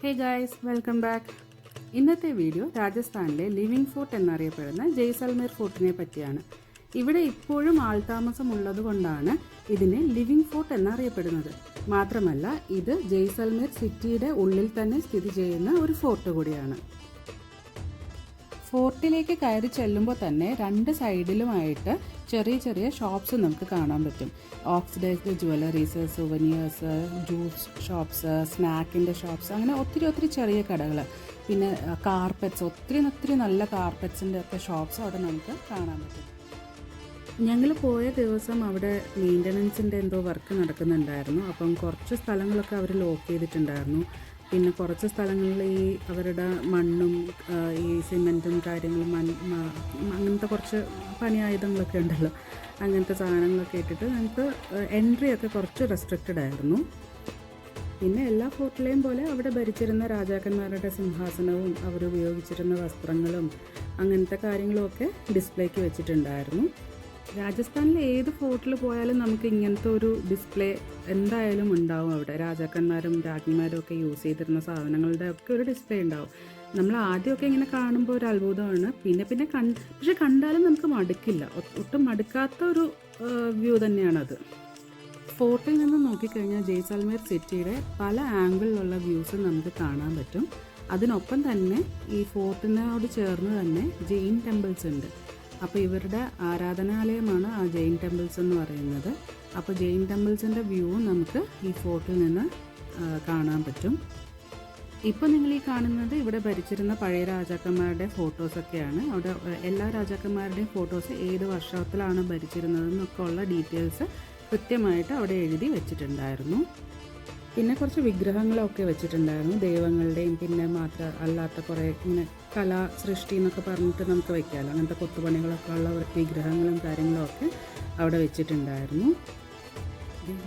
Hey guys, welcome back. ഇന്നത്തെ video രാജസ്ഥാനിലെ living fort എന്നറിയപ്പെടുന്ന ജയ്സൽമേർ ഫോർട്ടിനെ പറ്റിയാണ്. ഇവിടെ ഇപ്പോഴും ആൾതാമസം ഉള്ളതുകൊണ്ടാണ് ഇതിനെ ലിവിംഗ് ഫോർട്ട് എന്നറിയപ്പെടുന്നത്. മാത്രമല്ല, ഇത് ജയ്സൽമേർ സിറ്റിയുടെ ഉള്ളിൽ തന്നെ സ്ഥിതി ചെയ്യുന്ന ഒരു ഫോർട്ട് കൂടിയാണ്. ഫോർട്ടിലേക്ക് കയറി ചെല്ലുമ്പോൾ തന്നെ രണ്ട് സൈഡിലുമായിട്ട് ചെറിയ ചെറിയ ഷോപ്സ് നമുക്ക് കാണാൻ പറ്റും. Oxidised jewelleries, souvenirs, juice shops, സ്നാക്കിൻ്റെ ഷോപ്സ്, അങ്ങനെ ഒത്തിരി ചെറിയ കടകൾ. പിന്നെ കാർപ്പറ്റ്സ്, ഒത്തിരി നല്ല കാർപ്പറ്റ്സിൻ്റെ ഒക്കെ ഷോപ്സ് അവിടെ നമുക്ക് കാണാൻ പറ്റും. ഞങ്ങൾ പോയ ദിവസം അവിടെ മെയിൻ്റനൻസിൻ്റെ എന്തോ വർക്ക് നടക്കുന്നുണ്ടായിരുന്നു. അപ്പം കുറച്ച് സ്ഥലങ്ങളൊക്കെ അവർ ലോക്ക് ചെയ്തിട്ടുണ്ടായിരുന്നു. പിന്നെ കുറച്ച് സ്ഥലങ്ങളിൽ ഈ അവരുടെ മണ്ണും ഈ സിമെൻറ്റും കാര്യങ്ങളും അങ്ങനത്തെ കുറച്ച് പണി ആയുധങ്ങളൊക്കെ ഉണ്ടല്ലോ, അങ്ങനത്തെ സാധനങ്ങളൊക്കെ ഇട്ടിട്ട് ഞങ്ങൾക്ക് എൻട്രി ഒക്കെ കുറച്ച് റെസ്ട്രിക്റ്റഡ് ആയിരുന്നു. പിന്നെ എല്ലാ ഫോർട്ടിലെയും പോലെ അവിടെ ഭരിച്ചിരുന്ന രാജാക്കന്മാരുടെ സിംഹാസനവും അവർ ഉപയോഗിച്ചിരുന്ന വസ്ത്രങ്ങളും അങ്ങനത്തെ കാര്യങ്ങളുമൊക്കെ ഡിസ്പ്ലേക്ക് വെച്ചിട്ടുണ്ടായിരുന്നു. രാജസ്ഥാനിലെ ഏത് ഫോർട്ടിൽ പോയാലും നമുക്ക് ഇങ്ങനത്തെ ഒരു ഡിസ്പ്ലേ എന്തായാലും ഉണ്ടാവും. അവിടെ രാജാക്കന്മാരും രാജ്ഞിമാരും ഒക്കെ യൂസ് ചെയ്തിരുന്ന സാധനങ്ങളുടെ ഒക്കെ ഒരു ഡിസ്പ്ലേ ഉണ്ടാവും. നമ്മൾ ആദ്യമൊക്കെ ഇങ്ങനെ കാണുമ്പോൾ ഒരു അത്ഭുതമാണ്. പിന്നെ പക്ഷെ കണ്ടാലും നമുക്ക് മടുക്കില്ല, ഒട്ടും മടുക്കാത്ത ഒരു വ്യൂ തന്നെയാണത്. ഫോർട്ടിൽ നിന്ന് നോക്കിക്കഴിഞ്ഞാൽ ജയ്സൽമേർ സിറ്റിയുടെ പല ആംഗിളിലുള്ള വ്യൂസ് നമുക്ക് കാണാൻ പറ്റും. അതിനൊപ്പം തന്നെ ഈ ഫോർട്ടിനോട് ചേർന്ന് തന്നെ ജെയിൻ ടെമ്പിൾസ് ഉണ്ട്. അപ്പോൾ ഇവരുടെ ആരാധനാലയമാണ് ആ ജെയിൻ ടെമ്പിൾസ് എന്ന് പറയുന്നത്. അപ്പോൾ ജെയിൻ ടെമ്പിൾസിൻ്റെ വ്യൂവും നമുക്ക് ഈ ഫോർട്ടിൽ നിന്ന് കാണാൻ പറ്റും. ഇപ്പോൾ നിങ്ങൾ ഈ കാണുന്നത് ഇവിടെ ഭരിച്ചിരുന്ന പഴയ രാജാക്കന്മാരുടെ ഫോട്ടോസൊക്കെയാണ്. അവിടെ എല്ലാ രാജാക്കന്മാരുടെയും ഫോട്ടോസ് ഏത് വർഷത്തിലാണ് ഭരിച്ചിരുന്നതെന്നൊക്കെ ഉള്ള ഡീറ്റെയിൽസ് കൃത്യമായിട്ട് അവിടെ എഴുതി വെച്ചിട്ടുണ്ടായിരുന്നു. പിന്നെ കുറച്ച് വിഗ്രഹങ്ങളൊക്കെ വെച്ചിട്ടുണ്ടായിരുന്നു, ദൈവങ്ങളുടെയും പിന്നെ അല്ലാത്ത കുറേ ഇങ്ങനെ കലാസൃഷ്ടി എന്നൊക്കെ പറഞ്ഞിട്ട് നമുക്ക് വയ്ക്കാമല്ലോ, അങ്ങനത്തെ കൊത്തുപണികളൊക്കെ ഉള്ള വിഗ്രഹങ്ങളും കാര്യങ്ങളും ഒക്കെ അവിടെ വെച്ചിട്ടുണ്ടായിരുന്നു.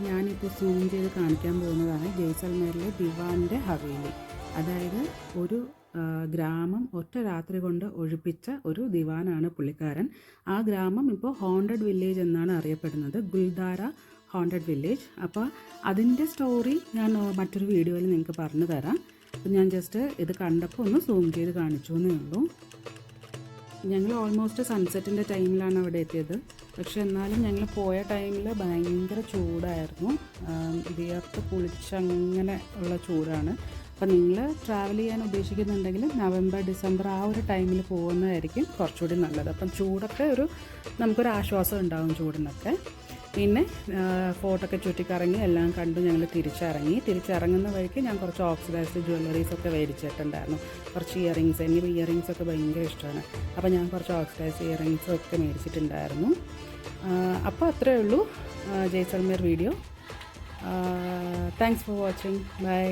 ഞാനിപ്പോൾ സൂം ചെയ്ത് കാണിക്കാൻ പോകുന്നതാണ് ജയ്സൽമേറിലെ ദിവാൻ്റെ ഹവേലി. അതായത് ഒരു ഗ്രാമം ഒറ്റ രാത്രി കൊണ്ട് ഒഴിപ്പിച്ച ഒരു ദിവാനാണ് പുള്ളിക്കാരൻ. ആ ഗ്രാമം ഇപ്പോൾ ഹോണ്ടഡ് വില്ലേജ് എന്നാണ് അറിയപ്പെടുന്നത്, ഗുൽദാര ഹോണ്ടഡ് വില്ലേജ്. അപ്പോൾ അതിൻ്റെ സ്റ്റോറി ഞാൻ മറ്റൊരു വീഡിയോയിൽ നിങ്ങൾക്ക് പറഞ്ഞു തരാം. അപ്പോൾ ഞാൻ ജസ്റ്റ് ഇത് കണ്ടപ്പോൾ ഒന്ന് സൂം ചെയ്ത് കാണിച്ചു എന്നേ ഉള്ളൂ. ഞങ്ങൾ ഓൾമോസ്റ്റ് സൺസെറ്റിൻ്റെ ടൈമിലാണ് അവിടെ എത്തിയത്. പക്ഷെ എന്നാലും ഞങ്ങൾ പോയ ടൈമിൽ ഭയങ്കര ചൂടായിരുന്നു, വിയർത്ത് കുളിച്ചങ്ങനെ ഉള്ള ചൂടാണ്. അപ്പം നിങ്ങൾ ട്രാവൽ ചെയ്യാൻ ഉദ്ദേശിക്കുന്നുണ്ടെങ്കിൽ നവംബർ ഡിസംബർ ആ ഒരു ടൈമിൽ പോകുന്നതായിരിക്കും കുറച്ചുകൂടി നല്ലത്. അപ്പം ചൂടൊക്കെ നമുക്കൊരു ആശ്വാസം ഉണ്ടാകും ചൂടിനൊക്കെ. പിന്നെ ഫോർട്ടൊക്കെ ചുറ്റിക്കറങ്ങി എല്ലാം കണ്ടു ഞങ്ങൾ തിരിച്ചിറങ്ങുന്ന വഴിക്ക് ഞാൻ കുറച്ച് ഓക്സിഡൈസ്ഡ് ജ്വല്ലറീസൊക്കെ മേടിച്ചിട്ടുണ്ടായിരുന്നു. കുറച്ച് ഇയറിങ്സ്, എനിക്ക് ഇയറിങ്സൊക്കെ ഭയങ്കര ഇഷ്ടമാണ്. അപ്പോൾ ഞാൻ കുറച്ച് ഓക്സിഡൈസ്ഡ് ഇയറിങ്സൊക്കെ മേടിച്ചിട്ടുണ്ടായിരുന്നു. അപ്പോൾ അത്രയേ ഉള്ളൂ Jaisalmer video. Thanks for watching. By.